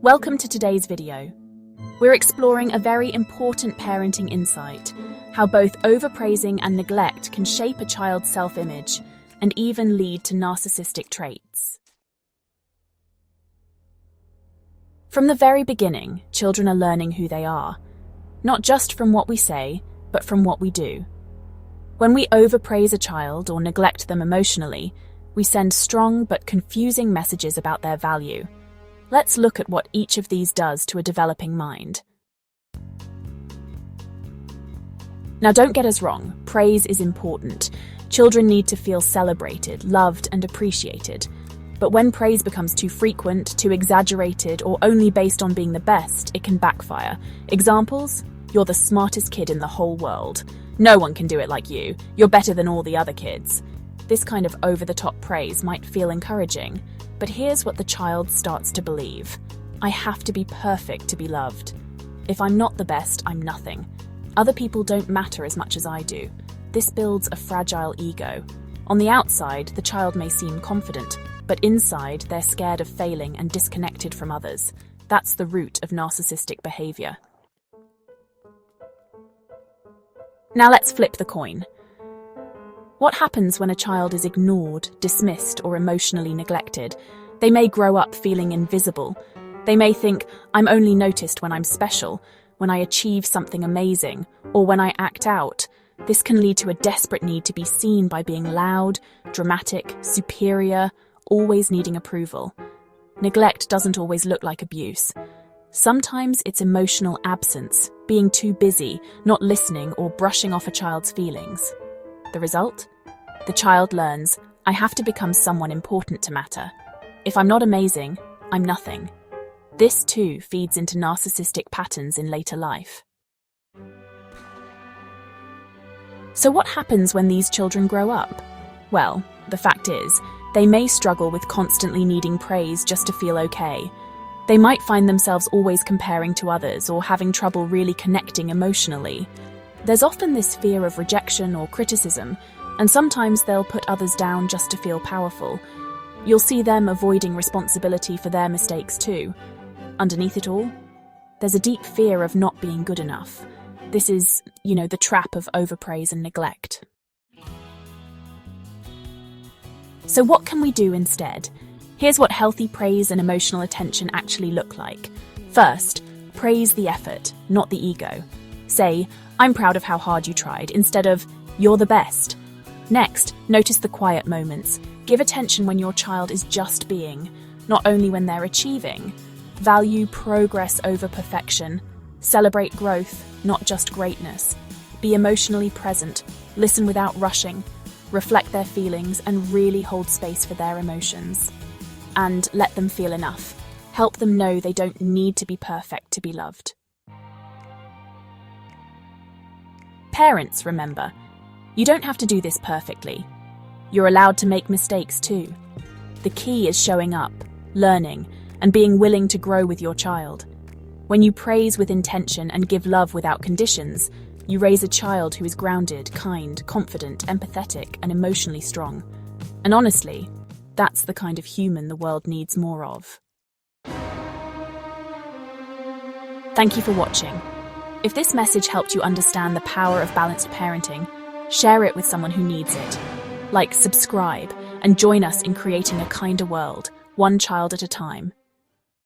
Welcome to today's video. We're exploring a very important parenting insight, how both overpraising and neglect can shape a child's self-image and even lead to narcissistic traits. From the very beginning, children are learning who they are, not just from what we say, but from what we do. When we overpraise a child or neglect them emotionally, we send strong but confusing messages about their value. Let's look at what each of these does to a developing mind. Now, don't get us wrong, praise is important. Children need to feel celebrated, loved, and appreciated. But when praise becomes too frequent, too exaggerated, or only based on being the best, it can backfire. Examples? You're the smartest kid in the whole world. No one can do it like you. You're better than all the other kids. This kind of over-the-top praise might feel encouraging, but here's what the child starts to believe. I have to be perfect to be loved. If I'm not the best, I'm nothing. Other people don't matter as much as I do. This builds a fragile ego. On the outside, the child may seem confident, but inside, they're scared of failing and disconnected from others. That's the root of narcissistic behavior. Now let's flip the coin. What happens when a child is ignored, dismissed, or emotionally neglected? They may grow up feeling invisible. They may think, I'm only noticed when I'm special, when I achieve something amazing, or when I act out. This can lead to a desperate need to be seen by being loud, dramatic, superior, always needing approval. Neglect doesn't always look like abuse. Sometimes it's emotional absence, being too busy, not listening, or brushing off a child's feelings. The result? The child learns, I have to become someone important to matter. If I'm not amazing, I'm nothing. This too feeds into narcissistic patterns in later life. So what happens when these children grow up? Well, the fact is, they may struggle with constantly needing praise just to feel okay. They might find themselves always comparing to others or having trouble really connecting emotionally. There's often this fear of rejection or criticism, and sometimes they'll put others down just to feel powerful. You'll see them avoiding responsibility for their mistakes too. Underneath it all, there's a deep fear of not being good enough. This is, the trap of overpraise and neglect. So what can we do instead? Here's what healthy praise and emotional attention actually look like. First, praise the effort, not the ego. Say, I'm proud of how hard you tried, instead of, you're the best. Next, notice the quiet moments. Give attention when your child is just being, not only when they're achieving. Value progress over perfection. Celebrate growth, not just greatness. Be emotionally present. Listen without rushing. Reflect their feelings and really hold space for their emotions. And let them feel enough. Help them know they don't need to be perfect to be loved. Parents, remember, you don't have to do this perfectly. You're allowed to make mistakes too. The key is showing up, learning, and being willing to grow with your child. When you praise with intention and give love without conditions, you raise a child who is grounded, kind, confident, empathetic, and emotionally strong. And honestly, that's the kind of human the world needs more of. Thank you for watching. If this message helped you understand the power of balanced parenting, share it with someone who needs it. Like, subscribe, and join us in creating a kinder world, one child at a time.